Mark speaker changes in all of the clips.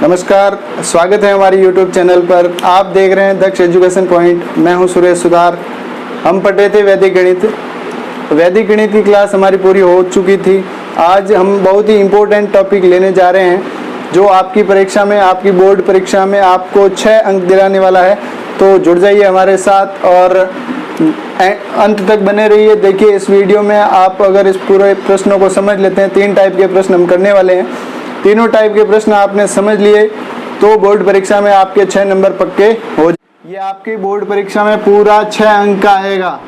Speaker 1: नमस्कार, स्वागत है हमारी YouTube चैनल पर। आप देख रहे हैं दक्ष एजुकेशन पॉइंट। मैं हूं सुरेश सुधार। हम पढ़े थे वैदिक गणित। वैदिक गणित की क्लास हमारी पूरी हो चुकी थी। आज हम बहुत ही इम्पोर्टेंट टॉपिक लेने जा रहे हैं जो आपकी परीक्षा में, आपकी बोर्ड परीक्षा में आपको 6 अंक दिलाने वाला है। तो जुड़ जाइए हमारे साथ और अंत तक बने रहिए। देखिए, इस वीडियो में आप अगर इस पूरे प्रश्नों को समझ लेते हैं, 3 टाइप के प्रश्न हम करने वाले हैं, तीनों टाइप के प्रश्न आपने समझ लिए तो बोर्ड परीक्षा में आपके 6 नंबर पक्के हो। ये आपकी बोर्ड परीक्षा में पूरा 6 अंक का आएगा।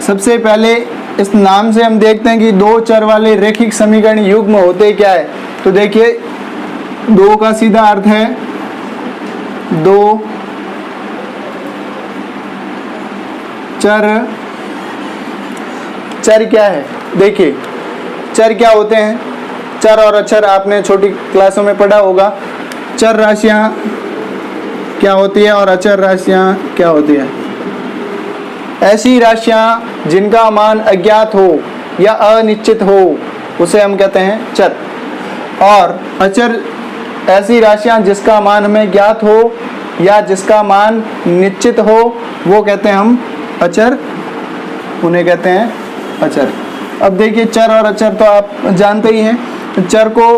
Speaker 1: सबसे पहले इस नाम से हम देखते हैं कि 2 चर वाले रैखिक समीकरण युग्म होते क्या है। तो देखिए, 2 का सीधा अर्थ है 2 चर। चर क्या है? देखिए, चर क्या होते हैं? चर और अचर आपने छोटी क्लासों में पढ़ा होगा। चर राशियां क्या होती है और अचर राशियां क्या होती है? ऐसी राशियां जिनका मान अज्ञात हो या अनिश्चित हो उसे हम कहते हैं चर। और अचर ऐसी राशियां जिसका मान हमें ज्ञात हो या जिसका मान निश्चित हो वो कहते हैं हम अचर, उन्हें कहते हैं अचर। अब देखिए, चर और अचर तो आप जानते ही हैं। चर को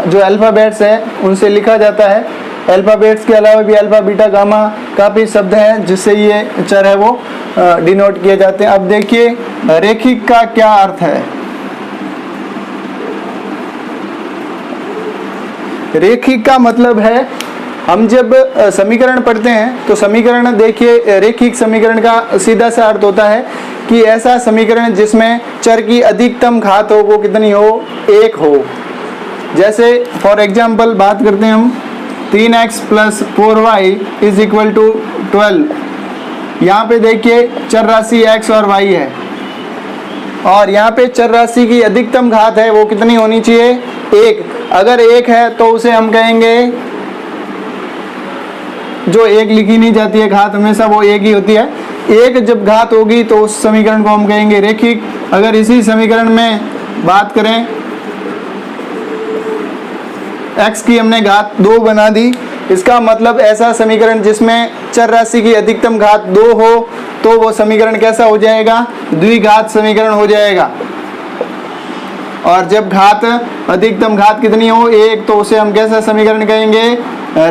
Speaker 1: जो अल्फ़ाबेट्स है उनसे लिखा जाता है। अल्फ़ाबेट्स के अलावा भी अल्फ़ा, बीटा, गामा काफ़ी शब्द हैं जिससे ये चर है वो डिनोट किए जाते हैं। अब देखिए, रैखिक का क्या अर्थ है? रैखिक का मतलब है, हम जब समीकरण पढ़ते हैं तो समीकरण, देखिए, रैखिक समीकरण का सीधा सा अर्थ होता है कि ऐसा समीकरण जिसमें चर की अधिकतम घात हो वो कितनी हो? 1 हो। जैसे फॉर एग्जाम्पल बात करते हैं हम, 3x + 4y = 12। यहाँ पे देखिए चर राशि x और y है और यहाँ पे चर राशि की अधिकतम घात है वो कितनी होनी चाहिए? 1। अगर 1 है तो उसे हम कहेंगे, जो 1 लिखी नहीं जाती है घात, हमेशा वो 1 ही होती है। 1 जब घात होगी तो उस समीकरण को हम कहेंगे रैखिक। अगर इसी समीकरण में बात करें, x की हमने घात 2 बना दी, इसका मतलब ऐसा समीकरण जिसमें चर राशि की अधिकतम घात 2 हो तो वो समीकरण कैसा हो जाएगा? द्विघात समीकरण हो जाएगा। और जब घात, अधिकतम घात कितनी हो? 1, तो उसे हम कैसा समीकरण कहेंगे?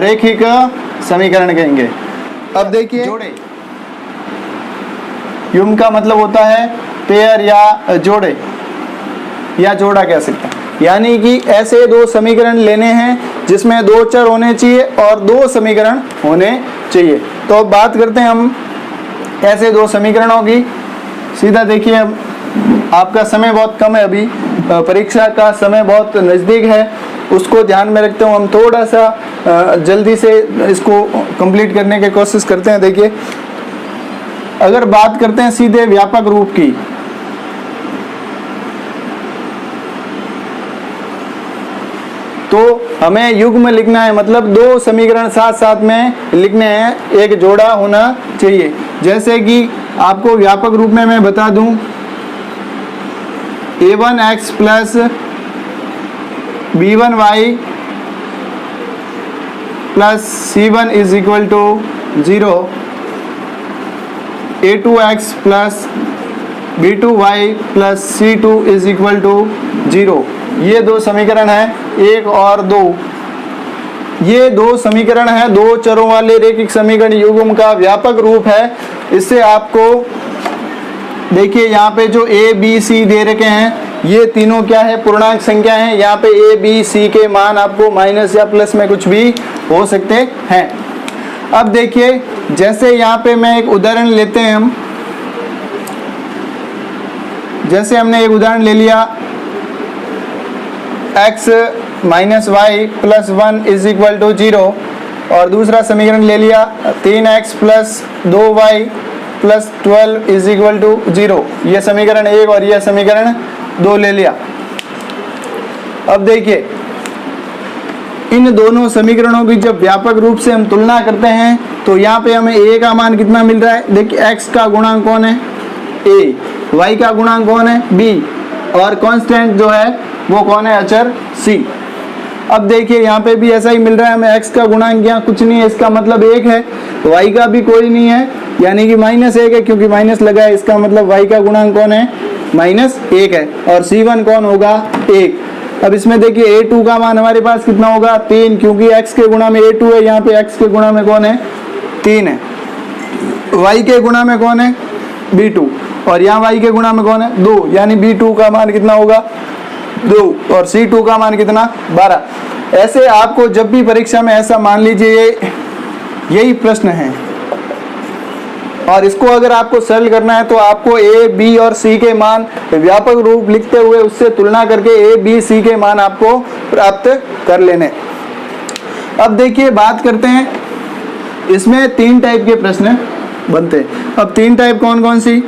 Speaker 1: रैखिक समीकरण कहेंगे। अब देखिए, जोड़े। युग्म का मतलब होता है पेयर या जोड़े या जोड़ा कह सकते हैं। यानी कि ऐसे 2 समीकरण लेने हैं जिसमें 2 चर होने चाहिए और 2 समीकरण होने चाहिए। तो अब बात करते हैं हम ऐसे 2 समीकरणों की। सीधा देखिए, आपका समय बहुत कम है, अभी परीक्षा का समय बहुत नज़दीक है, उसको ध्यान में रखते हुए हम थोड़ा सा जल्दी से इसको कंप्लीट करने की कोशिश करते हैं। देखिए, अगर बात करते हैं सीधे व्यापक रूप की, तो हमें युग्म लिखना है, मतलब 2 समीकरण साथ साथ में लिखने हैं, एक जोड़ा होना चाहिए। जैसे कि आपको व्यापक रूप में मैं बता दूं, a1x + b1y + c1 = 0, a2x + b2y + c2 = 0। ये 2 समीकरण हैं, 1 और 2। ये 2 समीकरण हैं 2 चरों वाले रैखिक समीकरण युग्म का व्यापक रूप है। इससे आपको देखिए, यहाँ पे जो a, b, c दे रखे हैं, ये तीनों क्या है? पूर्णांक संख्या हैं। यहाँ पे a, b, c के मान आपको माइनस या प्लस में कुछ भी हो सकते हैं। अब देखिए, जैसे यहाँ पे मैं एक उदाहरण लेते हैं हम। जैसे हमने एक उदाहरण ले लिया, x - y + 1 = 0, और दूसरा समीकरण ले लिया 3x + 2y + 12 = 0। ये समीकरण 1 और यह समीकरण 2 ले लिया। अब देखिए, इन दोनों समीकरणों की जब व्यापक रूप से हम तुलना करते हैं तो यहाँ पे हमें a का मान कितना मिल रहा है, देखिए x का गुणांक कौन है a, y का गुणांक कौन है b, और कांस्टेंट जो है वो कौन है, अचर c। अब देखिए यहाँ पे भी ऐसा ही मिल रहा है हमें, x का गुणांक यहाँ कुछ नहीं है, इसका मतलब 1 है, y का भी कोई नहीं है यानी कि -1 है, क्योंकि माइनस लगा है, इसका मतलब y का गुणांक कौन है, -1 है, और c1 कौन होगा, 1। अब इसमें देखिए a2 का मान हमारे पास कितना होगा, 3, क्योंकि x के गुणा में a2 है, यहाँ पे x के गुणा में कौन है, 3 है। y के गुणा में कौन है, b2, और यहाँ y के गुणा में कौन है, 2, यानी b2 का मान कितना होगा, 2, और c2 का मान कितना, 12। ऐसे आपको जब भी परीक्षा में ऐसा मान लीजिए यही प्रश्न है, और इसको अगर आपको सरल करना है तो आपको a, b और c के मान व्यापक रूप लिखते हुए उससे तुलना करके a, b, c के मान आपको प्राप्त कर लेने। अब देखिए बात करते हैं, इसमें 3 टाइप के प्रश्न बनते हैं। अब 3 टाइप कौन कौन सी,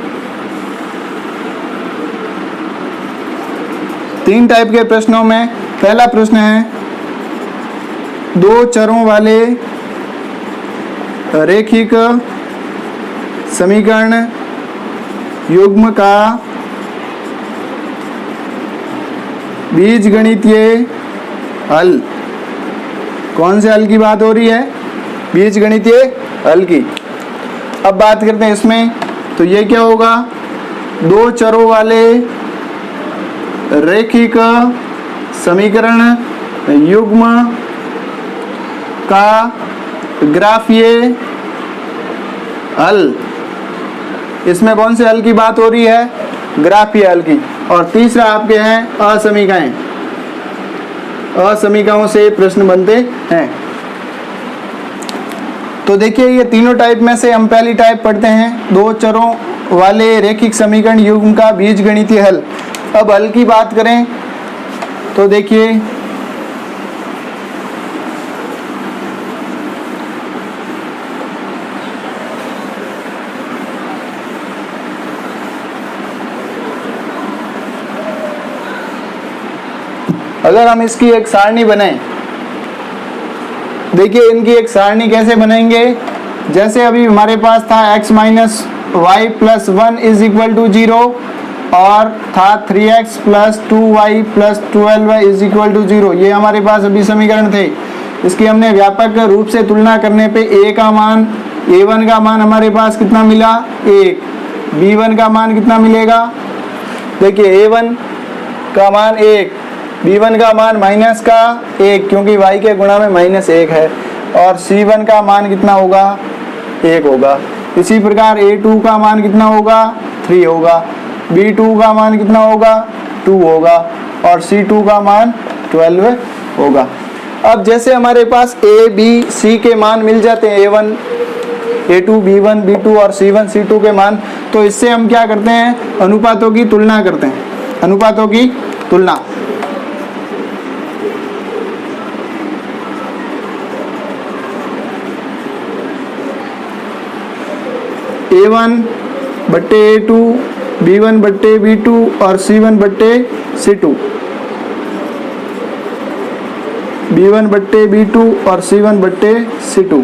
Speaker 1: 3 टाइप के प्रश्नों में पहला प्रश्न है 2 चरों वाले रैखिक समीकरण युग्म का बीजगणितीय हल। कौन से हल की बात हो रही है, बीजगणितीय हल की। अब बात करते हैं इसमें, तो ये क्या होगा, 2 चरों वाले रैखिक समीकरण युग्म का ग्राफीय हल। इसमें कौन से हल की बात हो रही है, ग्राफीय हल की। और तीसरा आपके हैं असमीकाएं, असमीकाओं से प्रश्न बनते हैं। तो देखिए ये तीनों टाइप में से हम पहली टाइप पढ़ते हैं, 2 चरों वाले रैखिक समीकरण युग्म का बीजगणितीय हल। अब हल की बात करें तो देखिए अगर हम इसकी एक सारणी बनाएं, देखिए इनकी एक सारणी कैसे बनाएंगे, जैसे अभी हमारे पास था x minus y plus 1 is equal to 0 और था 3x plus 2y plus 12y is equal to 0। ये हमारे पास अभी समीकरण थे। इसकी हमने व्यापक रूप से तुलना करने पे a का मान, a1 का मान हमारे पास कितना मिला, 1, b1 का मान कितना मिलेगा, देखिए a1 का मान 1, b1 का मान माइनस का 1, क्योंकि y के गुणा में -1 है, और c1 का मान कितना होगा, 1 होगा। इसी प्रकार a2 का मान कितना होगा, 3 होगा, b2 का मान कितना होगा, 2 होगा, और c2 का मान 12 होगा। अब जैसे हमारे पास a, b, c के मान मिल जाते हैं, a1, a2, b1, b2 और c1, c2 के मान, तो इससे हम क्या करते हैं, अनुपातों की तुलना करते हैं, अनुपातों की तुलना। a1 बट्टे a2, b1 बट्टे b2 और c1 बट्टे c2, b1 बट्टे b2 और c1 बट्टे c2,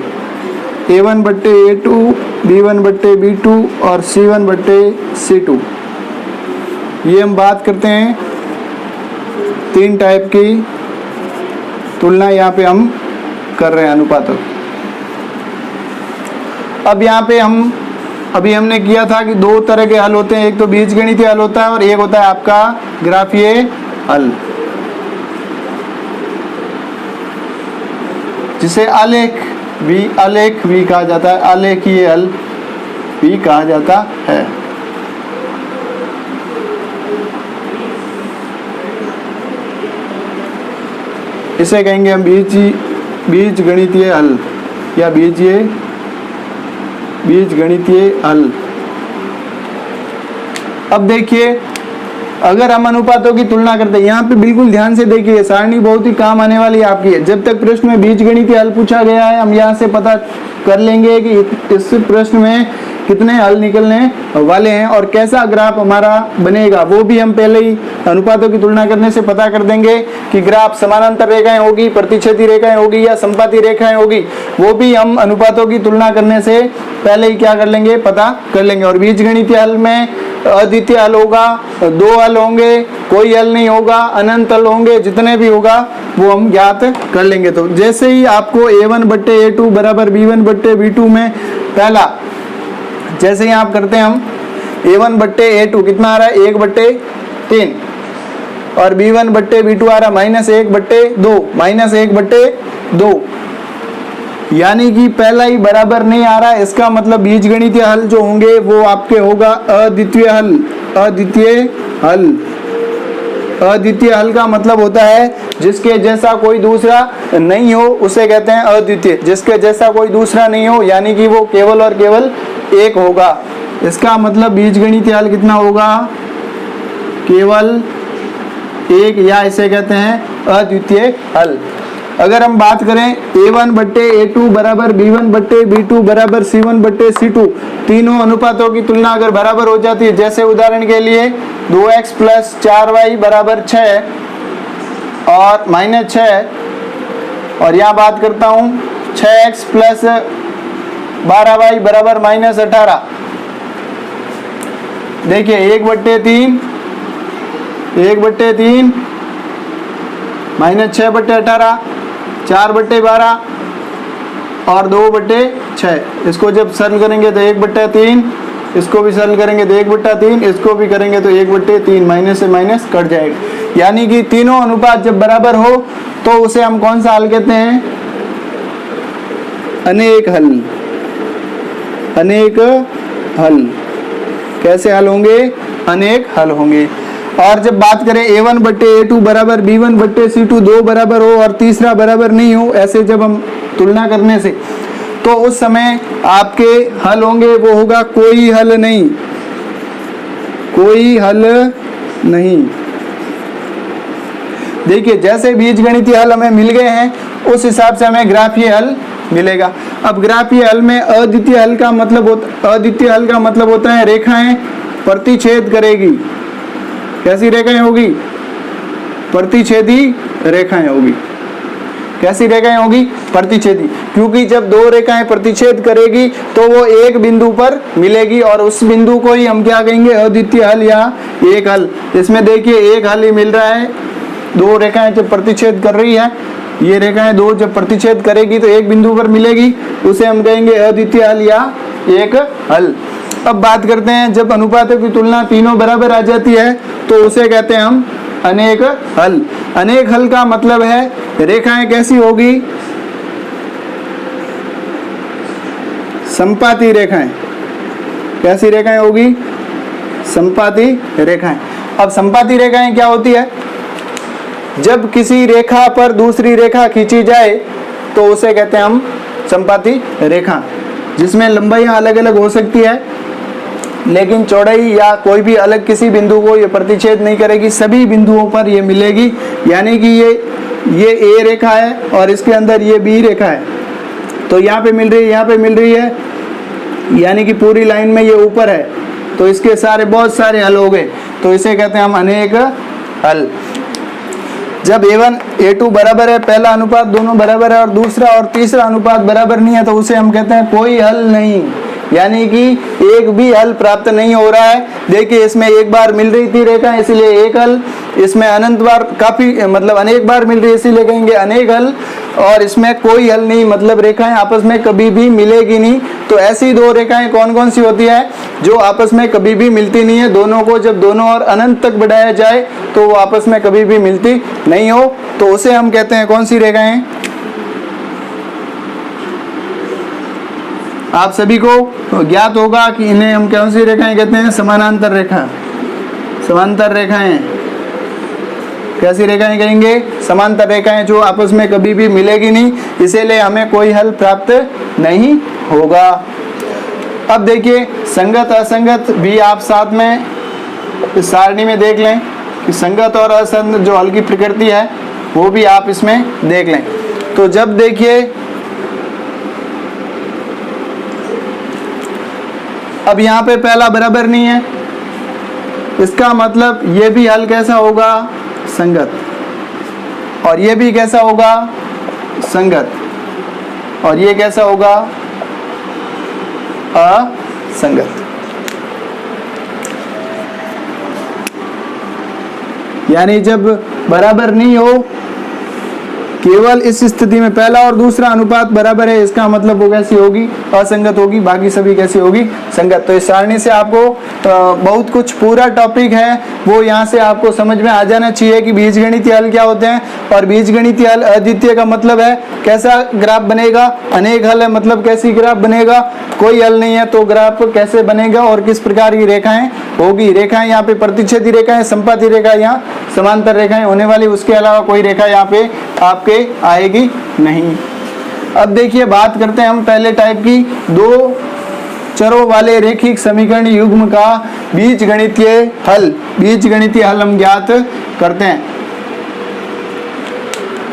Speaker 1: a1 बट्टे a2, b1 बट्टे b2 और c1 बट्टे c2। ये हम बात करते हैं 3 टाइप की तुलना यहाँ पे हम कर रहे हैं अनुपातों। अब यहाँ पे हम अभी हमने किया था कि 2 तरह के हल होते हैं, एक तो बीजगणितीय हल होता है और एक होता है आपका ग्राफीय हल, जिसे आलेख भी कहा जाता है, आलेखीय हल भी कहा जाता है। इसे कहेंगे हम बीजगणितीय हल या बीजगणितीय हल। अब देखिए अगर हम अनुपातों की तुलना करते हैं, यहाँ पे बिल्कुल ध्यान से देखिए, सारणी बहुत ही काम आने वाली है आपकी है। जब तक प्रश्न में बीजगणितीय हल पूछा गया है, हम यहाँ से पता कर लेंगे कि इस प्रश्न में कितने हल निकलने वाले हैं और कैसा ग्राफ हमारा बनेगा वो भी हम पहले ही अनुपातों की तुलना करने से पता कर देंगे कि ग्राफ समानांतर रेखाएं होगी, प्रतिच्छेदी रेखाएं होगी या समपाती रेखाएं होगी, वो भी हम अनुपातों की तुलना करने से पहले ही क्या कर लेंगे, पता कर लेंगे। और बीजगणितीय हल में अद्वितीय हल होगा, दो हल होंगे, कोई हल नहीं होगा, अनंत हल होंगे, जितने भी होगा वो हम ज्ञात कर लेंगे। तो जैसे ही आपको a1/a2 बराबर b1/b2 में पहला जैसे ही आप करते हैं हम a1/a2 कितना आ रहा है 1/3 और b1/b2 आ रहा -1/2 यानी कि पहला ही बराबर नहीं आ रहा है, इसका मतलब बीजगणितीय हल जो होंगे वो आपके होगा अद्वितीय हल। अद्वितीय हल का मतलब होता है जिसके जैसा कोई दूसरा नहीं हो उसे कहते हैं अद्वितीय। जिसके जैसा कोई दूसरा नहीं हो यानी कि वो केवल और केवल एक होगा। इसका मतलब बीजगणितीय हल कितना होगा, केवल एक, या इसे कहते हैं अद्वितीय हल। अगर हम बात करें a1/a2 बराबर b1/b2 बराबर c1/c2, तीनों अनुपातों की तुलना अगर बराबर हो जाती है, जैसे उदाहरण के लिए 2x + 4y बराबर 6 और -6, और यहाँ बात करता हूँ 6x + 12y बराबर -18। देखिए 1/3 -6/18 4/12 और 2/6। इसको जब सरल करेंगे तो 1/3, इसको भी सरल करेंगे तो 1/3, इसको भी करेंगे तो 1/3, माइनस से माइनस कट जाएगा। यानी कि तीनों अनुपात जब बराबर हो तो उसे हम कौन सा हल कहते हैं, अनेक हल। अनेक हल कैसे हल होंगे, अनेक हल होंगे। और जब बात करें a1/a2 बराबर b1/c2 दो बराबर हो और तीसरा बराबर नहीं हो, ऐसे जब हम तुलना करने से, तो उस समय आपके हल होंगे वो होगा कोई हल नहीं, कोई हल नहीं। देखिए जैसे बीजगणितीय हल हमें मिल गए हैं उस हिसाब से हमें ग्राफीय हल मिलेगा। अब ग्राफीय हल में अद्वितीय हल का मतलब होता है रेखाएं प्रतिच्छेद करेगी। कैसी रेखाएं होगी, प्रतिच्छेदी रेखाएं होगी। कैसी रेखाएं होगी, प्रतिच्छेदी, क्योंकि जब दो रेखाएं प्रतिच्छेद करेगी तो वो एक बिंदु पर मिलेगी और उस बिंदु को ही हम क्या कहेंगे, अद्वितीय हल या एक हल। इसमें देखिए एक हल ही मिल रहा है, दो रेखाएं जब प्रतिच्छेद कर रही है, ये रेखाएं दो जब प्रतिच्छेद करेगी तो एक बिंदु पर मिलेगी, उसे हम कहेंगे अद्वितीय हल या एक हल। अब बात करते हैं जब अनुपातों की तुलना तीनों बराबर आ जाती है तो उसे कहते हैं हम अनेक हल। अनेक हल का मतलब है रेखाएं कैसी होगी, समपाती रेखाएं। कैसी रेखाएं होगी, समपाती रेखाएं। अब समपाती रेखाएं क्या होती है, जब किसी रेखा पर दूसरी रेखा खींची जाए तो उसे कहते हैं हम समपाती रेखा, जिसमें लंबाइयां अलग अलग हो सकती है लेकिन चौड़ाई या कोई भी अलग किसी बिंदु को ये प्रतिच्छेद नहीं करेगी, सभी बिंदुओं पर ये मिलेगी। यानी कि ये ए रेखा है और इसके अंदर ये बी रेखा है, तो यहाँ पे मिल रही है, यहाँ पे मिल रही है, यानी कि पूरी लाइन में ये ऊपर है, तो इसके सारे बहुत सारे हल हो गए, तो इसे कहते हैं हम अनेक हल। जब a1 a2 बराबर है, पहला अनुपात दोनों बराबर है और दूसरा और तीसरा अनुपात बराबर नहीं है, तो उसे हम कहते हैं कोई हल नहीं, यानी कि एक भी हल प्राप्त नहीं हो रहा है। देखिए इसमें एक बार मिल रही थी रेखा इसलिए एक हल, इसमें अनंत बार अनेक बार मिल रही है इसीलिए कहेंगे अनेक हल, और इसमें कोई हल नहीं मतलब रेखाएं आपस में कभी भी मिलेगी नहीं। तो ऐसी दो रेखाएं कौन कौन सी होती है जो आपस में कभी भी मिलती नहीं है, दोनों को जब दोनों और अनंत तक बढ़ाया जाए तो वो आपस में कभी भी मिलती नहीं हो, तो उसे हम कहते हैं कौन सी रेखाएं। आप सभी को ज्ञात होगा कि इन्हें हम कौन सी रेखाएं कहते हैं, समानांतर रेखा। समांतर रेखाएं कैसी रेखाएं कहेंगे, समांतर रेखाएं जो आपस में कभी भी मिलेगी नहीं, इसीलिए हमें कोई हल प्राप्त नहीं होगा। अब देखिए संगत असंगत भी आप साथ में इस सारणी में देख लें कि संगत और असंगत जो हल की प्रकृति है वो भी आप इसमें देख लें। तो जब देखिए अब यहाँ पे पहला बराबर नहीं है, इसका मतलब ये भी हल कैसा होगा, संगत, और ये भी कैसा होगा, संगत, और ये कैसा होगा, असंगत। यानी जब बराबर नहीं हो, केवल इस स्थिति में पहला और दूसरा अनुपात बराबर है, इसका मतलब वो कैसी होगी, असंगत होगी, बाकी सभी कैसी होगी, संगत। तो इस सारणी से आपको बहुत कुछ पूरा टॉपिक है वो यहाँ से आपको समझ में आ जाना चाहिए कि बीजगणितीय हल क्या होते हैं, और बीजगणितीय हल अद्वितीय का मतलब है कैसा ग्राफ बनेगा, अनेक हल है मतलब कैसी ग्राफ बनेगा, कोई हल नहीं है तो ग्राफ कैसे बनेगा और किस प्रकार की रेखाएं होगी। रेखाएं यहाँ पे प्रतिच्छेदी रेखाएं, संपाती रेखा, यहाँ समांतर रेखाएं होने वाली, उसके अलावा कोई रेखा यहाँ पे आपके आएगी नहीं। अब देखिए बात करते हैं हम पहले टाइप की, दो चरों वाले रेखिक समीकरण युग्म का बीजगणितीय हल। बीजगणितीय हल हम ज्ञात करते हैं।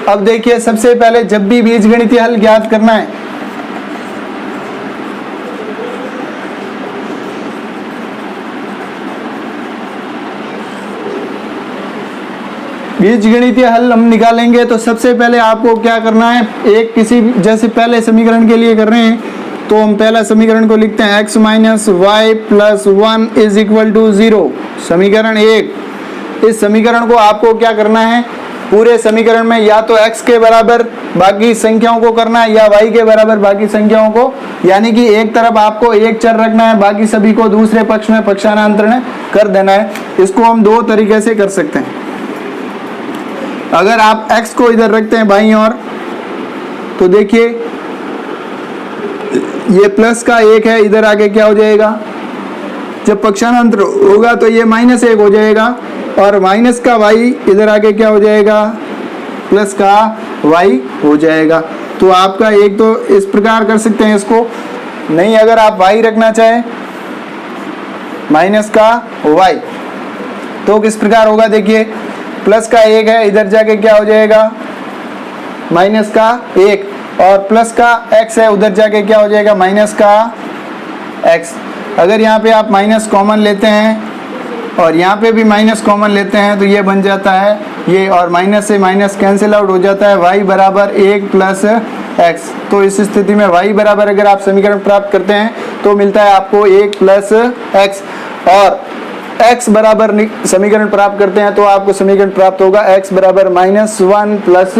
Speaker 1: अब देखिए सबसे पहले जब भी बीजगणितीय हल ज्ञात करना है, बीजगणितीय हल हम निकालेंगे तो सबसे पहले आपको क्या करना है, एक किसी जैसे पहले समीकरण के लिए कर रहे हैं तो हम पहला समीकरण को लिखते हैं x minus y plus 1 is equal to 0। समीकरण 1। इस समीकरण को आपको क्या करना है, पूरे समीकरण में या तो x के बराबर बाकी संख्याओं को करना है या y के बराबर बाकी संख्याओं को, यानी कि एक तरफ आपको एक चर रखना है, बाकी सभी को दूसरे पक्ष में पक्षांतरण कर देना है। इसको हम दो तरीके से कर सकते हैं। अगर आप x को इधर रखते हैं बाईं ओर तो देखिए ये प्लस का 1 है, इधर आके क्या हो जाएगा, जब पक्षांतर होगा तो ये -1 हो जाएगा, और माइनस का y इधर आके क्या हो जाएगा, प्लस का y हो जाएगा। तो आपका एक तो इस प्रकार कर सकते हैं इसको, नहीं अगर आप y रखना चाहें माइनस का y तो किस प्रकार होगा, देखिए प्लस का 1 है, इधर जाके क्या हो जाएगा, माइनस का 1, और प्लस का x है, उधर जाके क्या हो जाएगा, माइनस का x। अगर यहाँ पे आप माइनस कॉमन लेते हैं और यहाँ पे भी माइनस कॉमन लेते हैं तो ये बन जाता है ये, और माइनस से माइनस कैंसिल आउट हो जाता है, y बराबर 1 प्लस x। तो इस स्थिति में y बराबर अगर आप समीकरण प्राप्त करते हैं तो मिलता है आपको 1 प्लस x, और x बराबर समीकरण प्राप्त करते हैं तो आपको समीकरण प्राप्त होगा x बराबर -1 प्लस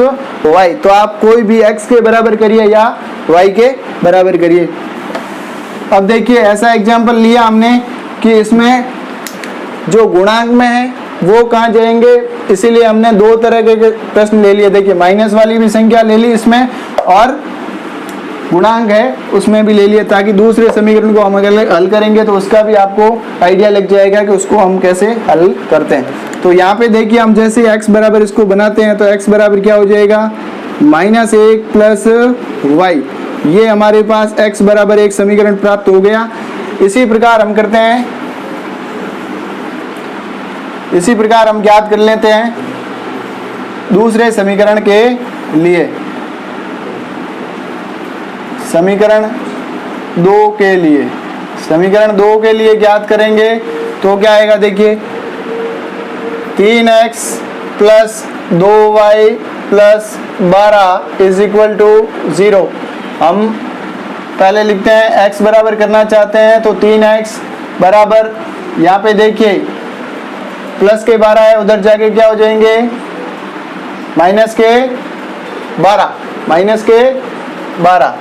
Speaker 1: y। तो आप कोई भी x के बराबर करिए या y के बराबर करिए। अब देखिए ऐसा एग्जाम्पल लिया हमने कि इसमें जो गुणांक में है वो कहाँ जाएंगे, इसीलिए हमने दो तरह के प्रश्न ले लिए। देखिए माइनस वाली भी संख्या ले ली इसमें, और गुणांक है उसमें भी ले लिया, ताकि दूसरे समीकरण को हम अगर हल करेंगे तो उसका भी आपको आइडिया लग जाएगा कि उसको हम कैसे हल करते हैं। तो यहाँ पे देखिए हम जैसे x बराबर इसको बनाते हैं तो x बराबर क्या हो जाएगा, -1 प्लस y। ये हमारे पास x बराबर एक समीकरण प्राप्त हो गया। इसी प्रकार हम करते हैं, इसी प्रकार हम ज्ञात कर लेते हैं दूसरे समीकरण के लिए। समीकरण 2 के लिए, समीकरण 2 के लिए ज्ञात करेंगे तो क्या आएगा, देखिए 3x plus 2y plus 12 is equal to 0। हम पहले लिखते हैं x बराबर करना चाहते हैं तो 3x बराबर, यहाँ पे देखिए प्लस के 12 है, उधर जाके क्या हो जाएंगे, माइनस के 12,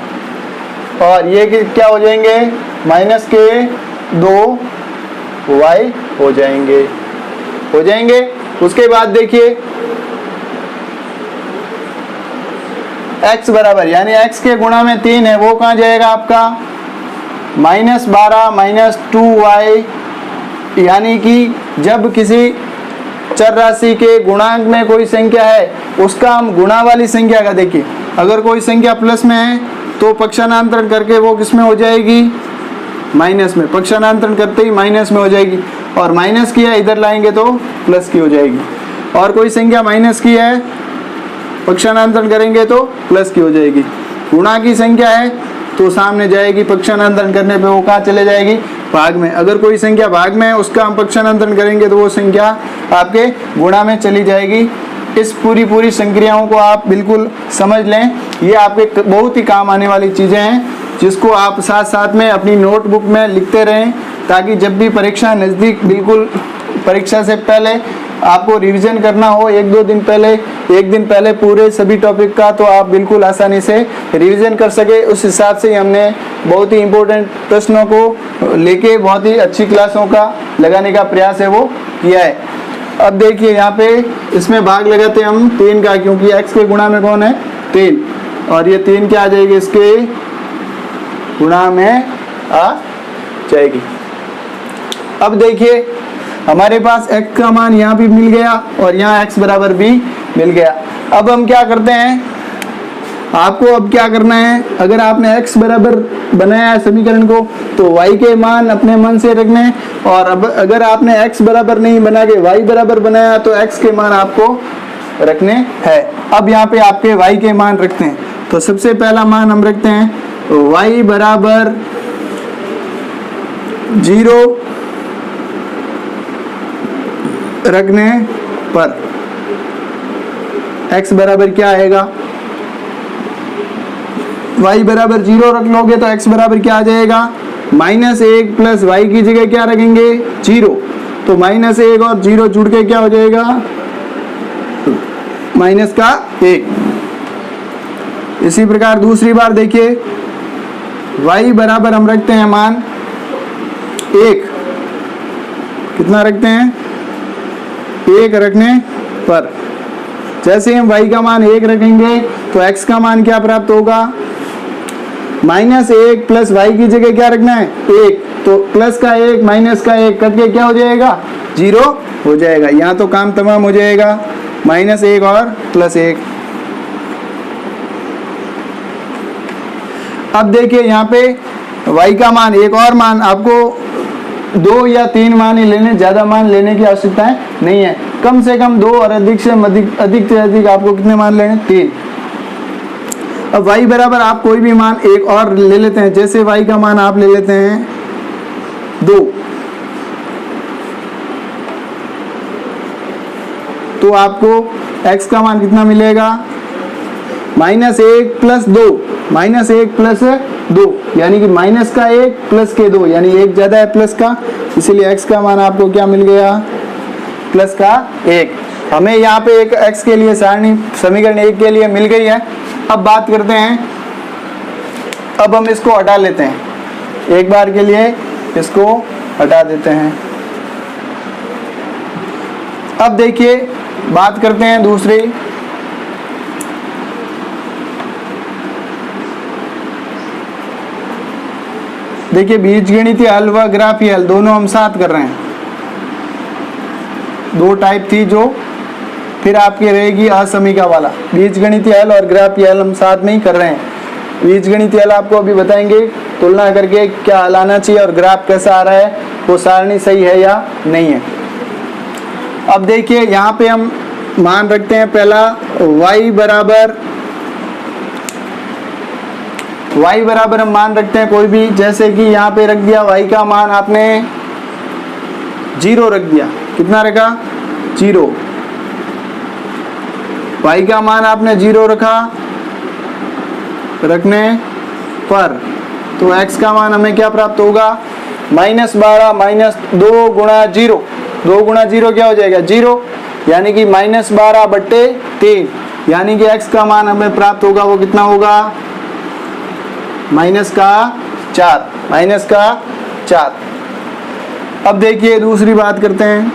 Speaker 1: और ये क्या हो जाएंगे, माइनस के 2y हो जाएंगे। उसके बाद देखिए x बराबर, यानी x के गुणा में 3 है, वो कहाँ जाएगा आपका, -12 -2y। यानी कि जब किसी चर राशि के गुणांक में कोई संख्या है उसका हम गुणा वाली संख्या का, देखिए अगर कोई संख्या प्लस में है तो पक्षांतरण करके वो किस में हो जाएगी, माइनस में। पक्षांतरण करते ही माइनस में हो जाएगी, और माइनस की है इधर लाएंगे तो प्लस की हो जाएगी। और कोई संख्या माइनस की है, पक्षांतरण करेंगे तो प्लस की हो जाएगी। गुणा की संख्या है तो सामने जाएगी, पक्षांतरण करने पे वो कहाँ चले जाएगी, भाग में, अगर कोई संख्या भाग में है उसका हम पक्षांतरण करेंगे तो वो संख्या आपके गुणा में चली जाएगी। इस पूरी संक्रियाओं को आप बिल्कुल समझ लें, ये आपके बहुत ही काम आने वाली चीज़ें हैं जिसको आप साथ साथ में अपनी नोटबुक में लिखते रहें, ताकि जब भी परीक्षा नज़दीक, बिल्कुल परीक्षा से पहले आपको रिवीजन करना हो, एक दिन पहले पूरे सभी टॉपिक का, तो आप बिल्कुल आसानी से रिवीजन कर सके। उस हिसाब से हमने बहुत ही इम्पोर्टेंट प्रश्नों को लेके बहुत ही अच्छी क्लासों का लगाने का प्रयास है वो किया है। अब देखिए यहाँ पे इसमें भाग लगाते हैं हम 3 का, क्योंकि x के गुणा में कौन है 3, और ये 3 क्या आ जाएगी इसके गुणा में आ जाएगी। अब देखिए हमारे पास x का मान यहाँ भी मिल गया और यहाँ x बराबर भी मिल गया। अब हम क्या करते हैं, आपको अब क्या करना है, अगर आपने x बराबर बनाया है समीकरण को तो y के मान अपने मन से रखने हैं, और अब अगर आपने x बराबर नहीं बना के y बराबर बनाया तो x के मान आपको रखने हैं। अब यहाँ पे आपके y के मान रखते हैं, तो सबसे पहला मान हम रखते हैं y बराबर 0 रखने पर x बराबर क्या आएगा, y बराबर 0 रख लोगे तो x बराबर क्या आ जाएगा -1 प्लस y की जगह क्या रखेंगे 0, तो -1 और 0 जुड़ के क्या हो जाएगा -1। इसी प्रकार दूसरी बार देखिए y बराबर हम रखते हैं मान 1, कितना रखते हैं 1 रखने पर, जैसे हम y का मान 1 रखेंगे तो x का मान क्या प्राप्त होगा -1 प्लस y की जगह क्या रखना है 1, तो प्लस का 1 माइनस का 1 करके क्या हो जाएगा 0 हो जाएगा। यहाँ तो काम तमाम हो जाएगा, -1 और +1। अब देखिए यहाँ पे y का मान, एक और मान, आपको 2 या 3 मान ही लेने, ज़्यादा मान लेने की आवश्यकता नहीं है, कम से कम 2 और अधिक से अधिक आपको कितने मान लेने 3। अब y बराबर आप कोई भी मान एक और ले लेते हैं, जैसे y का मान आप ले लेते हैं 2, तो आपको x का मान कितना मिलेगा -1 प्लस 2, -1 प्लस 2 यानी कि माइनस का 1 प्लस के 2, यानी 1 ज़्यादा है प्लस का, इसीलिए x का मान आपको क्या मिल गया प्लस का 1। हमें यहाँ पे एक x के लिए सारणी समीकरण 1 के लिए मिल गई है। अब बात करते हैं, अब हम इसको हटा लेते हैं, एक बार के लिए इसको हटा देते हैं। अब देखिए बात करते हैं दूसरी, देखिए बीजगणितीय हल व ग्राफीय हल दोनों हम साथ कर रहे हैं। 2 टाइप थी जो फिर आपकी रहेगी असमीका वाला, बीजगणितीय हल और ग्राफीय हल हम साथ में ही कर रहे हैं। बीजगणितीय हल आपको अभी बताएंगे तुलना करके क्या हल आना चाहिए और ग्राफ कैसा आ रहा है, वो सारणी सही है या नहीं है। अब देखिए यहाँ पे हम मान रखते हैं पहला y बराबर हम मान रखते हैं कोई भी, जैसे कि यहाँ पे रख दिया y का मान आपने 0 रख दिया, कितना रखा 0, y का मान आपने 0 रखा रखने पर, तो x का मान हमें क्या प्राप्त होगा -12 माइनस 2 गुणा 0, 2 गुणा 0 क्या हो जाएगा 0, यानी कि -12/3, यानी कि x का मान हमें प्राप्त होगा वो कितना होगा -4। अब देखिए दूसरी बात करते हैं,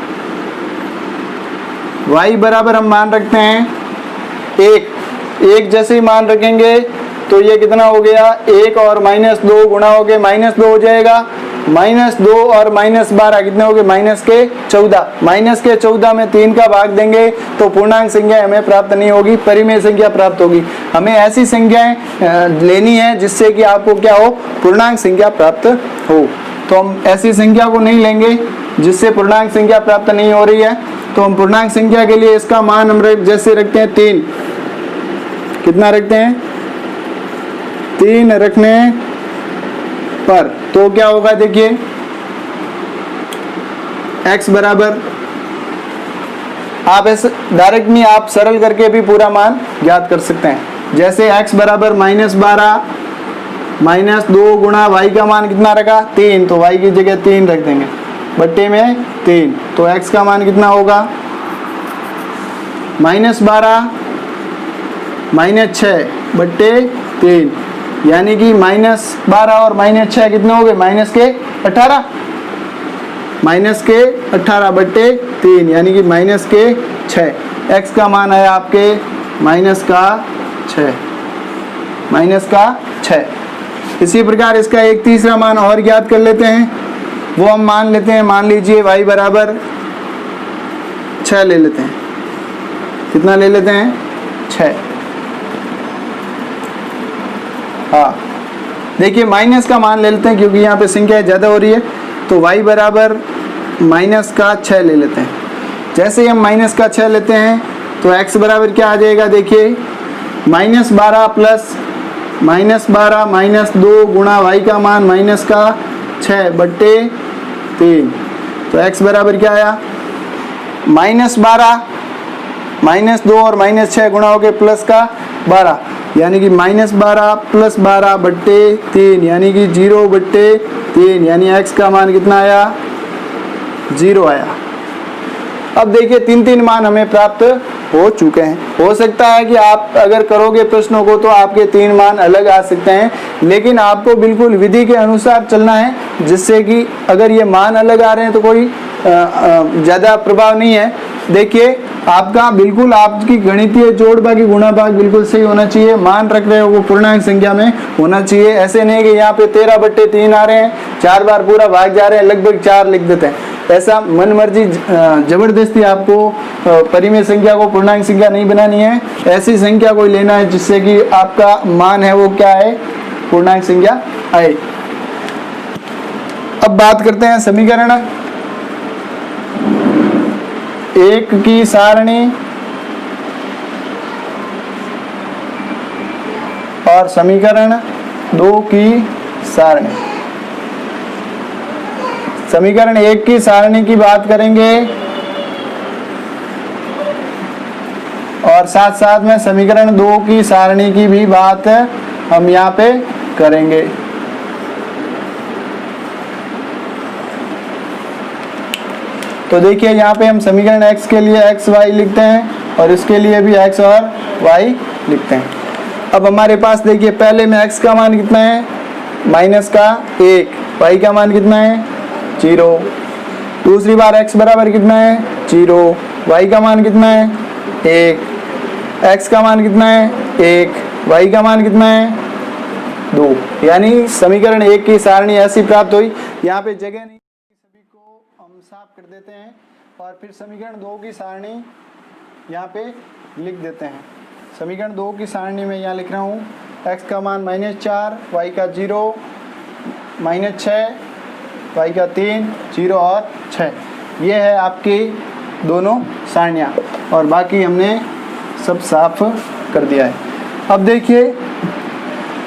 Speaker 1: y बराबर हम मान रखते हैं 1, जैसे ही मान रखेंगे तो ये कितना हो गया 1 और -2 गुणा हो गए -2 हो जाएगा, -2 और -12 कितने हो गए -14 में 3 का भाग देंगे तो पूर्णांक संख्या हमें प्राप्त नहीं होगी, परिमेय संख्या प्राप्त होगी। हमें ऐसी संख्याएं लेनी है जिससे कि आपको क्या हो पूर्णांक संख्या प्राप्त हो, तो हम ऐसी संख्या को नहीं लेंगे जिससे पूर्णांक संख्या प्राप्त नहीं हो रही है। तो हम पूर्णांक संख्या के लिए इसका मान हम जैसे रखते हैं 3, कितना रखते हैं 3 रखने पर, तो क्या होगा देखिए x बराबर, आप ऐसे डायरेक्ट नहीं, आप सरल करके भी पूरा मान ज्ञात कर सकते हैं। जैसे x बराबर -12 -2 गुणा y का मान कितना रखा 3, तो y की जगह 3 रख देंगे, बट्टे में 3, तो x का मान कितना होगा -12 -6 बट्टे 3, यानी कि -12 और -6 कितने हो गए -18, -18 बट्टे 3, यानी कि -6। x का मान है आपके -6। इसी प्रकार इसका एक तीसरा मान और ज्ञात कर लेते हैं, वो हम मान लेते हैं, मान लीजिए y बराबर 6 ले लेते हैं। कितना ले लेते हैं 6। हाँ देखिए माइनस का मान ले लेते हैं क्योंकि यहाँ पे संख्या ज़्यादा हो रही है, तो y बराबर -6 ले लेते हैं। जैसे ही हम -6 लेते हैं तो x बराबर क्या आ जाएगा, देखिए -12 प्लस -2 गुणा y का मान -6 बट्टे 3, तो x बराबर क्या आया -12 -2 और -6 गुणा हो गए प्लस का 12, यानी कि -12 प्लस 12 बट्टे 3, यानी कि 0 बट्टे 3, यानी x का मान कितना आया 0 आया। अब देखिए 3 मान हमें प्राप्त हो चुके हैं। हो सकता है कि आप अगर करोगे प्रश्नों को तो आपके 3 मान अलग आ सकते हैं, लेकिन आपको बिल्कुल विधि के अनुसार चलना है, जिससे कि अगर ये मान अलग आ रहे हैं तो कोई ज़्यादा प्रभाव नहीं है। देखिए आपका बिल्कुल आपकी गणितीय जोड़ भाग गुणा भाग बिल्कुल सही होना चाहिए, मान रख रहे हो वो पूर्णांक संख्या में होना चाहिए। ऐसे नहीं कि यहाँ पे 13 बट्टे 3 आ रहे हैं, 4 बार पूरा भाग जा रहे हैं, लगभग 4 लिख देते हैं। ऐसा मन मर्जी जबरदस्ती आपको परिमेय संख्या को पूर्णांक संख्या नहीं बनानी है, ऐसी संख्या कोई लेना है जिससे कि आपका मान है वो क्या है पूर्णांक संख्या आए। अब बात करते हैं समीकरण 1 की सारणी और समीकरण 2 की सारणी। समीकरण 1 की सारणी की बात करेंगे और साथ साथ में समीकरण 2 की सारणी की भी बात हम यहाँ पे करेंगे। तो देखिए यहाँ पे हम समीकरण x के लिए x y लिखते हैं और इसके लिए भी x और y लिखते हैं। अब हमारे पास देखिए पहले में x का मान कितना है -1, y का मान कितना है 0, दूसरी बार x बराबर कितना है 0, y का मान कितना है 1, x का मान कितना है 1, y का मान कितना है 2, यानी समीकरण 1 की सारणी ऐसी प्राप्त हुई। यहाँ पे जगह नहीं, सभी को हम साफ कर देते हैं और फिर समीकरण 2 की सारणी यहाँ पे लिख देते हैं। समीकरण 2 की सारणी में यहाँ लिख रहा हूँ x का मान -4, y का 0, -6, y का 3, 0 और 6, ये है आपकी दोनों सारणियाँ और बाकी हमने सब साफ कर दिया है। अब देखिए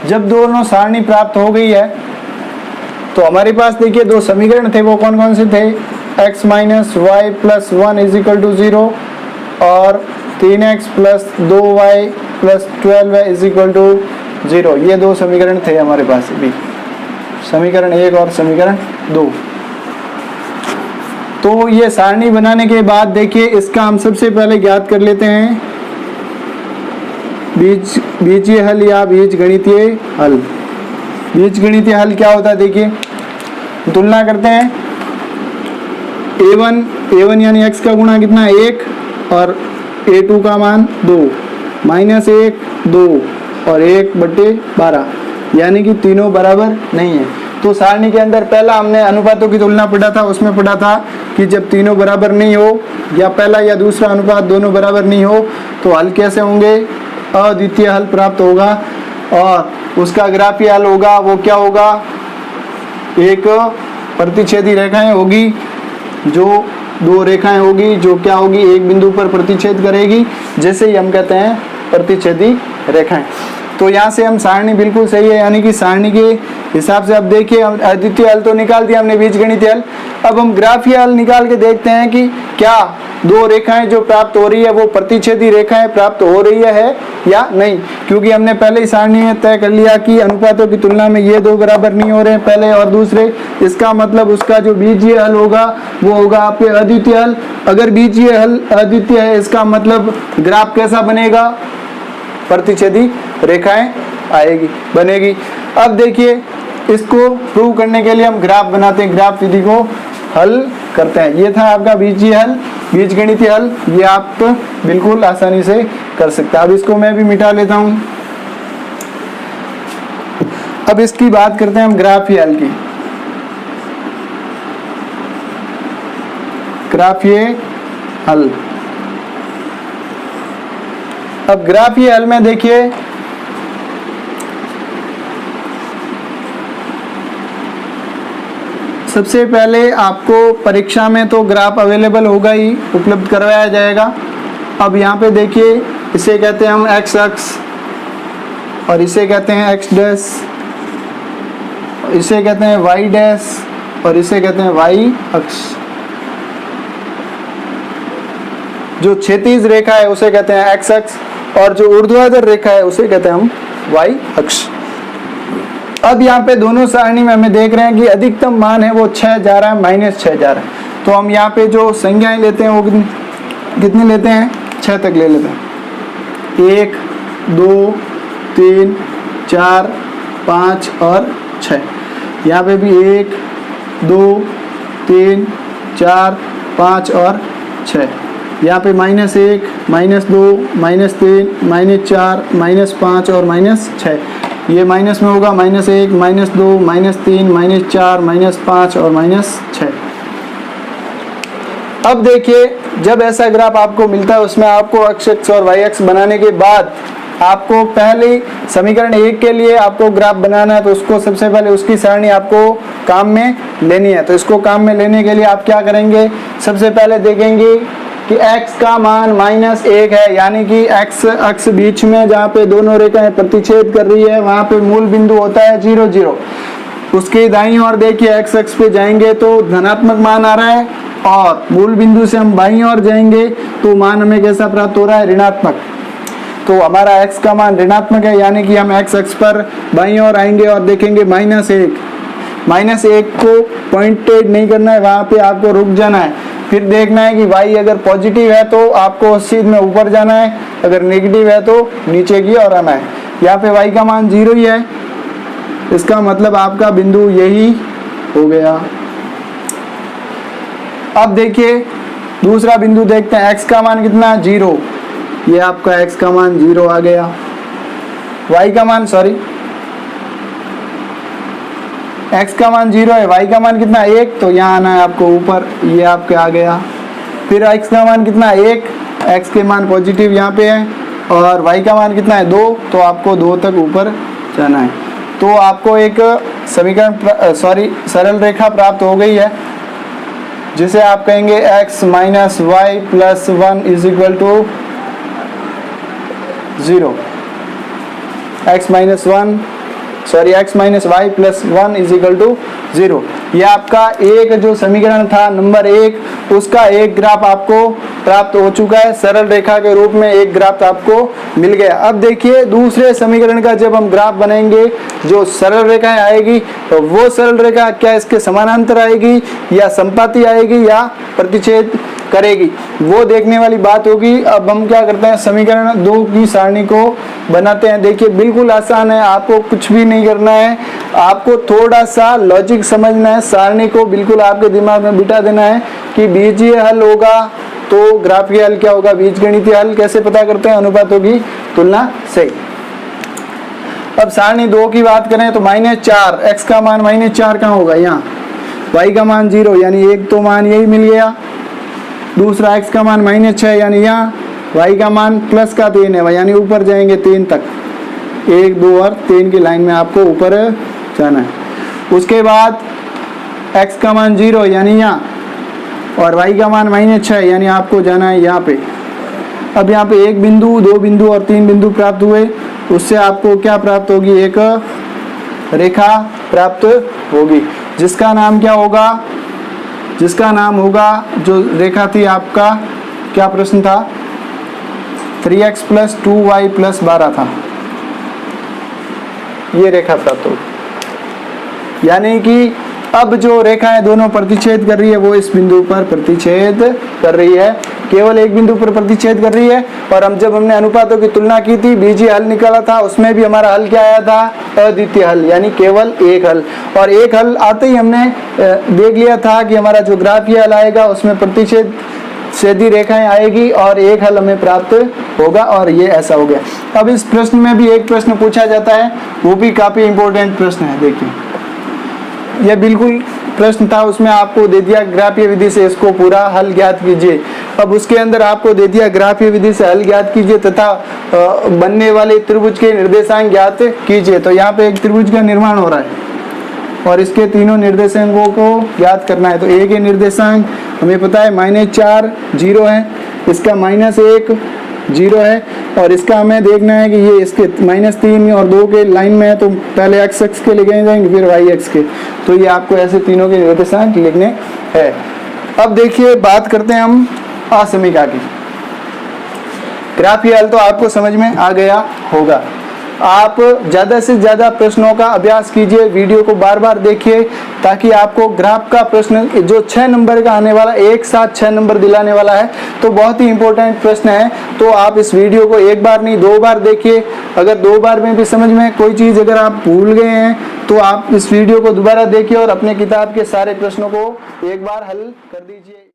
Speaker 1: जब दोनों सारणी प्राप्त हो गई है तो हमारे पास देखिए 2 समीकरण थे, वो कौन कौन से थे, x minus y plus 1 is equal to 0 और 3x plus 2y plus 12y is equal to 0। ये 2 समीकरण थे हमारे पास भी, समीकरण 1 और समीकरण 2। तो ये सारणी बनाने के बाद देखिए इसका हम सबसे पहले ज्ञात कर लेते हैं बीजीय हल या बीज गणितीय हल। बीज गणितीय हल क्या होता है, देखिए तुलना करते हैं। a1 यानी x का गुणा कितना है 1 और a2 का मान 2, -1 2 और 1/12, यानी कि तीनों बराबर नहीं है। तो सारणी के अंदर पहला हमने अनुपातों की तुलना पढ़ा था, उसमें पढ़ा था कि जब तीनों बराबर नहीं हो या पहला या दूसरा अनुपात दोनों बराबर नहीं हो तो हल कैसे होंगे, अद्वितीय हल प्राप्त होगा और उसका ग्राफीय हल होगा वो क्या होगा, एक प्रतिच्छेदी रेखाएं होगी, जो 2 रेखाएं होगी जो क्या होगी एक बिंदु पर प्रतिच्छेद करेगी, जैसे ही हम कहते हैं प्रतिच्छेदी रेखाएं। तो यहाँ से हम सारणी बिल्कुल सही है, यानी कि सारणी के हिसाब से अब देखिए हम अद्वितीय हल तो निकाल दिया हमने, बीजगणितीय हल। अब हम ग्राफीय हल निकाल के देखते हैं कि क्या दो रेखाएं जो प्राप्त हो रही है वो प्रतिच्छेदी रेखाएं प्राप्त हो रही है या नहीं, क्योंकि हमने पहले ही सारणी में तय कर लिया कि अनुपातों की तुलना में ये दो बराबर नहीं हो रहे हैं पहले और दूसरे। इसका मतलब उसका जो बीजीय हल होगा वो होगा आपके अद्वितीय हल। अगर बीजीय हल अद्वितीय है इसका मतलब ग्राफ कैसा बनेगा, प्रतिच्छेदी रेखाएं आएगी बनेगी। अब देखिए इसको प्रूव करने के लिए हम ग्राफ बनाते हैं, ग्राफ विधि को हल करते हैं। ये था आपका बीजीय हल, बीजगणितीय हल, ये आप बिल्कुल आसानी से कर सकते हैं। अब इसको मैं भी मिटा लेता हूं। अब इसकी बात करते हैं हम ग्राफीय हल की। ग्राफीय हल, अब ग्राफीय हल में देखिए सबसे पहले आपको परीक्षा में तो ग्राफ अवेलेबल होगा ही, उपलब्ध करवाया जाएगा। अब यहाँ पे देखिए इसे कहते हैं हम एक्स अक्ष और इसे कहते हैं एक्स डैश, इसे कहते हैं वाई डैश और इसे कहते हैं वाई अक्ष। जो क्षैतिज रेखा है उसे कहते हैं एक्स अक्ष और जो ऊर्ध्वाधर रेखा है उसे कहते हैं हम वाई अक्ष। अब यहाँ पे दोनों सारणी में हमें देख रहे हैं कि अधिकतम मान है वो 6 जा रहा है, -6 जा रहा है। तो हम यहाँ पे जो संख्याएं लेते हैं वो कितनी लेते हैं, 6 तक ले लेते हैं। 1 2 3 4 5 और 6। यहाँ पे भी 1 2 3 4 5 और 6। यहाँ पे -1 -2 -3 -4 -5 और -6। ये माइनस में होगा -1 -2 -3 -4 -5 और -6। अब देखिए जब ऐसा ग्राफ आपको मिलता है उसमें आपको एक्स अक्ष और वाई अक्ष बनाने के बाद आपको पहले समीकरण 1 के लिए आपको ग्राफ बनाना है, तो उसको सबसे पहले उसकी सारणी आपको काम में लेनी है। तो इसको काम में लेने के लिए आप क्या करेंगे, सबसे पहले देखेंगे कि x का मान -1 है, यानी कि x अक्ष बीच में जहाँ पे दोनों रेखाएं प्रतिच्छेद कर रही है वहाँ पे मूल बिंदु होता है 0 0। उसके दाईं ओर देखिए x अक्ष पे जाएंगे तो धनात्मक मान आ रहा है और मूल बिंदु से हम बाईं ओर जाएंगे तो मान हमें कैसा प्राप्त हो रहा है, ऋणात्मक। तो हमारा x का मान ऋणात्मक है, यानी कि हम x अक्ष पर बाईं ओर आएंगे और देखेंगे -1 को पॉइंटेड नहीं करना है, वहाँ पे आपको रुक जाना है। फिर देखना है कि y अगर पॉजिटिव है तो आपको उस चीज में ऊपर जाना है, अगर नेगेटिव है तो नीचे की ओर आना है। यहाँ पे y का मान 0 ही है, इसका मतलब आपका बिंदु यही हो गया। अब देखिए दूसरा बिंदु देखते हैं, x का मान कितना, 0। ये आपका x का मान 0 आ गया। y का मान x का मान 0 है, y का मान कितना 1, तो यहाँ आना है आपको ऊपर, ये आपके आ गया। फिर x का मान कितना 1, x के मान पॉजिटिव यहाँ पे है और y का मान कितना है 2, तो आपको 2 तक ऊपर जाना है। तो आपको एक समीकरण सरल रेखा प्राप्त हो गई है जिसे आप कहेंगे x - y + 1 = 0। x - y + 1 = 0। यह आपका एक जो समीकरण था नंबर 1 उसका एक ग्राफ आपको प्राप्त हो चुका है, सरल रेखा के रूप में एक ग्राफ आपको मिल गया। अब देखिए दूसरे समीकरण का जब हम ग्राफ बनाएंगे, जो सरल रेखाएं आएगी तो वो सरल रेखा क्या इसके समानांतर आएगी या संपाती आएगी या प्रतिच्छेद करेगी, वो देखने वाली बात होगी। अब हम क्या करते हैं, समीकरण 2 की सारणी को बनाते हैं। देखिए बिल्कुल आसान है, आपको कुछ भी नहीं करना है, आपको थोड़ा सा लॉजिक समझना है। सारणी को बिल्कुल आपके दिमाग में बिठा देना है कि बीजीय हल होगा तो ग्राफीय हल क्या होगा, बीजगणितीय हल कैसे पता करते हैं, अनुपातों की तुलना से। अब सारणी 2 की बात करें तो -4, x का मान -4 कहाँ होगा, यहाँ। y का मान 0, यानी एक तो मान यही मिल गया। दूसरा x का मान -6, यानी यहाँ। y का मान +3 है, यानी ऊपर जाएंगे 3 तक, 1 2 और 3 की लाइन में आपको ऊपर जाना है। उसके बाद x का मान 0, यानी यहाँ, और y का मान -6, यानी आपको जाना है यहाँ पे। अब यहाँ पे 1 बिंदु, 2 बिंदु और 3 बिंदु प्राप्त हुए। उससे आपको क्या प्राप्त होगी, एक रेखा प्राप्त होगी जिसका नाम क्या होगा, जिसका नाम होगा, जो रेखा थी आपका, क्या प्रश्न था, 3x + 2y + 12 था, ये रेखा प्राप्त होगी। यानी कि अब जो रेखाएं दोनों प्रतिच्छेद कर रही है वो इस बिंदु पर प्रतिच्छेद कर रही है, केवल एक बिंदु पर प्रतिच्छेद कर रही है। और हम जब हमने अनुपातों की तुलना की थी, बीजीय हल निकाला था, उसमें भी हमारा हल क्या आया था, अद्वितीय हल, यानी केवल एक हल। और एक हल आते ही हमने देख लिया था कि हमारा जो ग्राफीय हल आएगा उसमें प्रतिच्छेद सीधी रेखाएं आएगी और एक हल हमें प्राप्त होगा, और ये ऐसा हो गया। अब इस प्रश्न में भी एक प्रश्न पूछा जाता है, वो भी काफी इंपॉर्टेंट प्रश्न है। देखिए यह बिल्कुल प्रश्न था, उसमें आपको दे दिया ग्राफीय विधि से इसको पूरा हल ज्ञात कीजिए। अब उसके अंदर आपको दे दिया ग्राफीय विधि से हल ज्ञात कीजिए तथा बनने वाले त्रिभुज के निर्देशांक ज्ञात कीजिए। तो यहाँ पे एक त्रिभुज का निर्माण हो रहा है और इसके तीनों निर्देशांकों को ज्ञात करना है। तो ए के निर्देशांक हमें पता है -4 0 है, इसका -1 0 है, और इसका हमें देखना है कि ये इसके -3 और 2 के लाइन में है, तो पहले x अक्ष के लिखे जाएंगे फिर y अक्ष के। तो ये आपको ऐसे तीनों के निर्देशांक लिखने हैं। अब देखिए बात करते हैं हम असमीका की। ग्राफीय हल तो आपको समझ में आ गया होगा। आप ज़्यादा से ज़्यादा प्रश्नों का अभ्यास कीजिए, वीडियो को बार बार देखिए, ताकि आपको ग्राफ का प्रश्न जो 6 नंबर का आने वाला, एक साथ 6 नंबर दिलाने वाला है, तो बहुत ही इंपॉर्टेंट प्रश्न है। तो आप इस वीडियो को एक बार नहीं 2 बार देखिए। अगर 2 बार में भी समझ में कोई चीज़ अगर आप भूल गए हैं तो आप इस वीडियो को दोबारा देखिए और अपने किताब के सारे प्रश्नों को एक बार हल कर दीजिए।